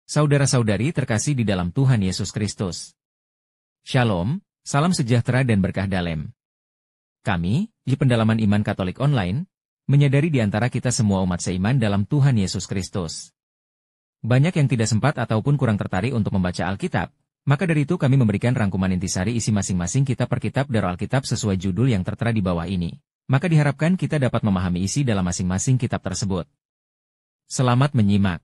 Saudara-saudari terkasih di dalam Tuhan Yesus Kristus. Shalom, salam sejahtera dan berkah dalam. Kami, di Pendalaman Iman Katolik Online, menyadari di antara kita semua umat seiman dalam Tuhan Yesus Kristus. Banyak yang tidak sempat ataupun kurang tertarik untuk membaca Alkitab, maka dari itu kami memberikan rangkuman intisari isi masing-masing kitab per kitab dari Alkitab sesuai judul yang tertera di bawah ini. Maka diharapkan kita dapat memahami isi dalam masing-masing kitab tersebut. Selamat menyimak.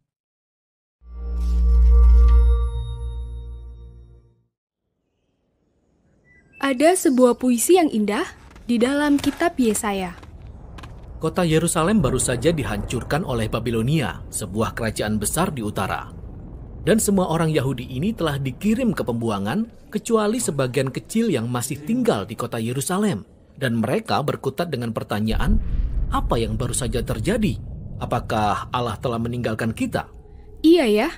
Ada sebuah puisi yang indah di dalam kitab Yesaya. Kota Yerusalem baru saja dihancurkan oleh Babilonia, sebuah kerajaan besar di utara. Dan semua orang Yahudi ini telah dikirim ke pembuangan, kecuali sebagian kecil yang masih tinggal di kota Yerusalem. Dan mereka berkutat dengan pertanyaan, apa yang baru saja terjadi? Apakah Allah telah meninggalkan kita? Iya ya,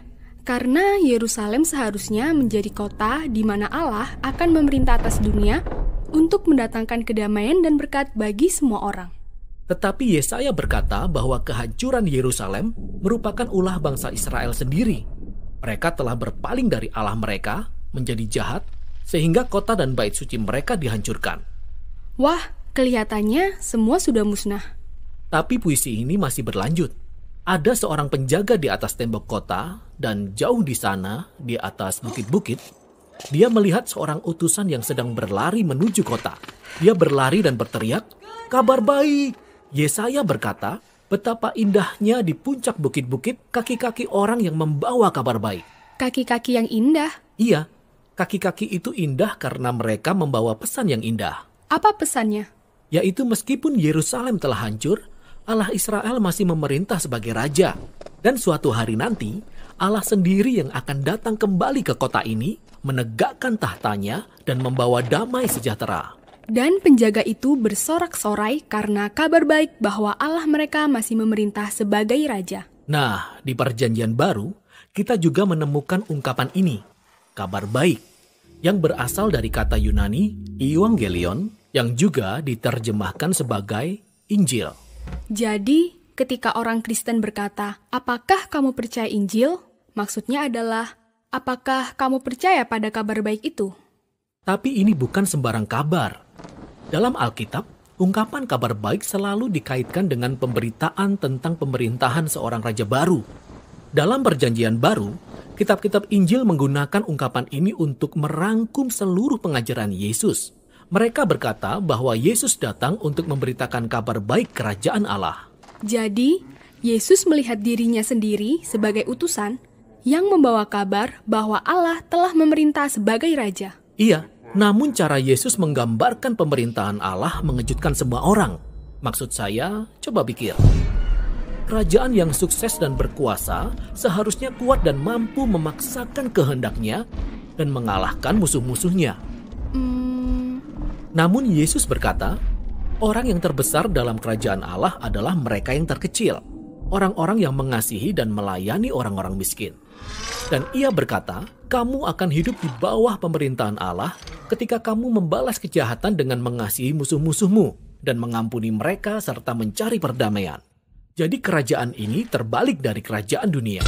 karena Yerusalem seharusnya menjadi kota di mana Allah akan memerintah atas dunia untuk mendatangkan kedamaian dan berkat bagi semua orang. Tetapi Yesaya berkata bahwa kehancuran Yerusalem merupakan ulah bangsa Israel sendiri. Mereka telah berpaling dari Allah mereka menjadi jahat, sehingga kota dan bait suci mereka dihancurkan. Wah, kelihatannya semua sudah musnah. Tapi puisi ini masih berlanjut. Ada seorang penjaga di atas tembok kota, dan jauh di sana, di atas bukit-bukit, dia melihat seorang utusan yang sedang berlari menuju kota. Dia berlari dan berteriak, "Kabar baik!" Yesaya berkata, betapa indahnya di puncak bukit-bukit kaki-kaki orang yang membawa kabar baik. Kaki-kaki yang indah? Iya, kaki-kaki itu indah karena mereka membawa pesan yang indah. Apa pesannya? Yaitu meskipun Yerusalem telah hancur, Allah Israel masih memerintah sebagai raja. Dan suatu hari nanti, Allah sendiri yang akan datang kembali ke kota ini, menegakkan tahtanya dan membawa damai sejahtera. Dan penjaga itu bersorak-sorai karena kabar baik bahwa Allah mereka masih memerintah sebagai raja. Nah, di Perjanjian Baru, kita juga menemukan ungkapan ini, kabar baik, yang berasal dari kata Yunani, Evangelion, yang juga diterjemahkan sebagai Injil. Jadi, ketika orang Kristen berkata, apakah kamu percaya Injil? Maksudnya adalah, apakah kamu percaya pada kabar baik itu? Tapi ini bukan sembarang kabar. Dalam Alkitab, ungkapan kabar baik selalu dikaitkan dengan pemberitaan tentang pemerintahan seorang raja baru. Dalam Perjanjian Baru, kitab-kitab Injil menggunakan ungkapan ini untuk merangkum seluruh pengajaran Yesus. Mereka berkata bahwa Yesus datang untuk memberitakan kabar baik kerajaan Allah. Jadi, Yesus melihat dirinya sendiri sebagai utusan yang membawa kabar bahwa Allah telah memerintah sebagai raja. Iya, namun cara Yesus menggambarkan pemerintahan Allah mengejutkan semua orang. Maksud saya, coba pikir. Kerajaan yang sukses dan berkuasa seharusnya kuat dan mampu memaksakan kehendaknya dan mengalahkan musuh-musuhnya. Namun Yesus berkata, orang yang terbesar dalam kerajaan Allah adalah mereka yang terkecil, orang-orang yang mengasihi dan melayani orang-orang miskin. Dan ia berkata, kamu akan hidup di bawah pemerintahan Allah ketika kamu membalas kejahatan dengan mengasihi musuh-musuhmu dan mengampuni mereka serta mencari perdamaian. Jadi kerajaan ini terbalik dari kerajaan dunia.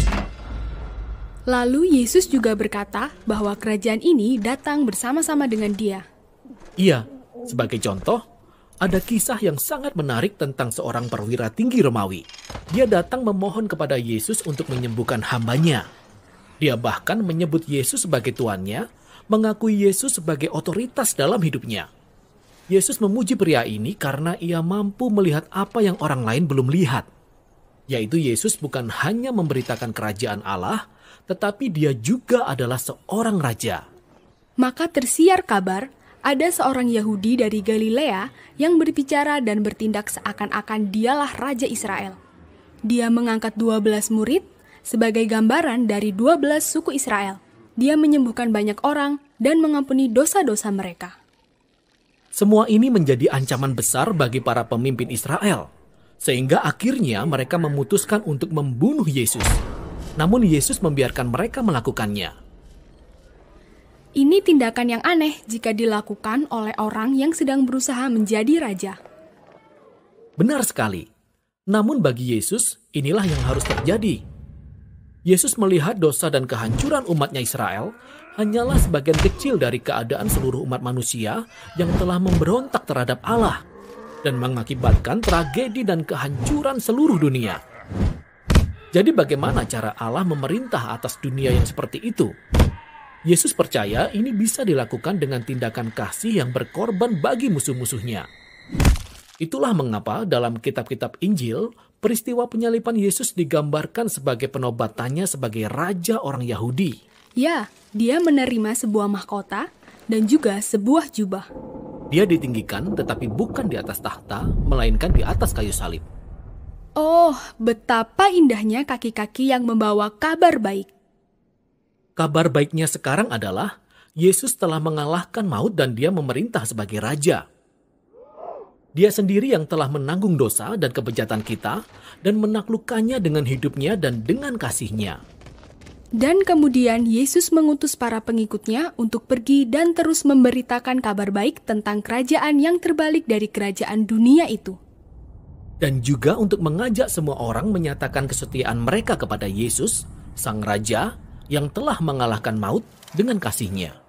Lalu Yesus juga berkata bahwa kerajaan ini datang bersama-sama dengan Dia. Iya, sebagai contoh, ada kisah yang sangat menarik tentang seorang perwira tinggi Romawi. Dia datang memohon kepada Yesus untuk menyembuhkan hambanya. Dia bahkan menyebut Yesus sebagai tuannya, mengakui Yesus sebagai otoritas dalam hidupnya. Yesus memuji pria ini karena ia mampu melihat apa yang orang lain belum lihat. Yaitu Yesus bukan hanya memberitakan kerajaan Allah, tetapi dia juga adalah seorang raja. Maka tersiar kabar, ada seorang Yahudi dari Galilea yang berbicara dan bertindak seakan-akan dialah Raja Israel. Dia mengangkat 12 murid sebagai gambaran dari 12 suku Israel. Dia menyembuhkan banyak orang dan mengampuni dosa-dosa mereka. Semua ini menjadi ancaman besar bagi para pemimpin Israel, sehingga akhirnya mereka memutuskan untuk membunuh Yesus. Namun Yesus membiarkan mereka melakukannya. Ini tindakan yang aneh jika dilakukan oleh orang yang sedang berusaha menjadi raja. Benar sekali. Namun bagi Yesus, inilah yang harus terjadi. Yesus melihat dosa dan kehancuran umatnya Israel hanyalah sebagian kecil dari keadaan seluruh umat manusia yang telah memberontak terhadap Allah dan mengakibatkan tragedi dan kehancuran seluruh dunia. Jadi bagaimana cara Allah memerintah atas dunia yang seperti itu? Yesus percaya ini bisa dilakukan dengan tindakan kasih yang berkorban bagi musuh-musuhnya. Itulah mengapa dalam kitab-kitab Injil, peristiwa penyaliban Yesus digambarkan sebagai penobatannya sebagai raja orang Yahudi. Ya, dia menerima sebuah mahkota dan juga sebuah jubah. Dia ditinggikan tetapi bukan di atas tahta, melainkan di atas kayu salib. Oh, betapa indahnya kaki-kaki yang membawa kabar baik. Kabar baiknya sekarang adalah Yesus telah mengalahkan maut dan dia memerintah sebagai raja. Dia sendiri yang telah menanggung dosa dan kebejatan kita dan menaklukkannya dengan hidupnya dan dengan kasih-Nya. Dan kemudian Yesus mengutus para pengikutnya untuk pergi dan terus memberitakan kabar baik tentang kerajaan yang terbalik dari kerajaan dunia itu. Dan juga untuk mengajak semua orang menyatakan kesetiaan mereka kepada Yesus, Sang Raja, yang telah mengalahkan maut dengan kasih-Nya.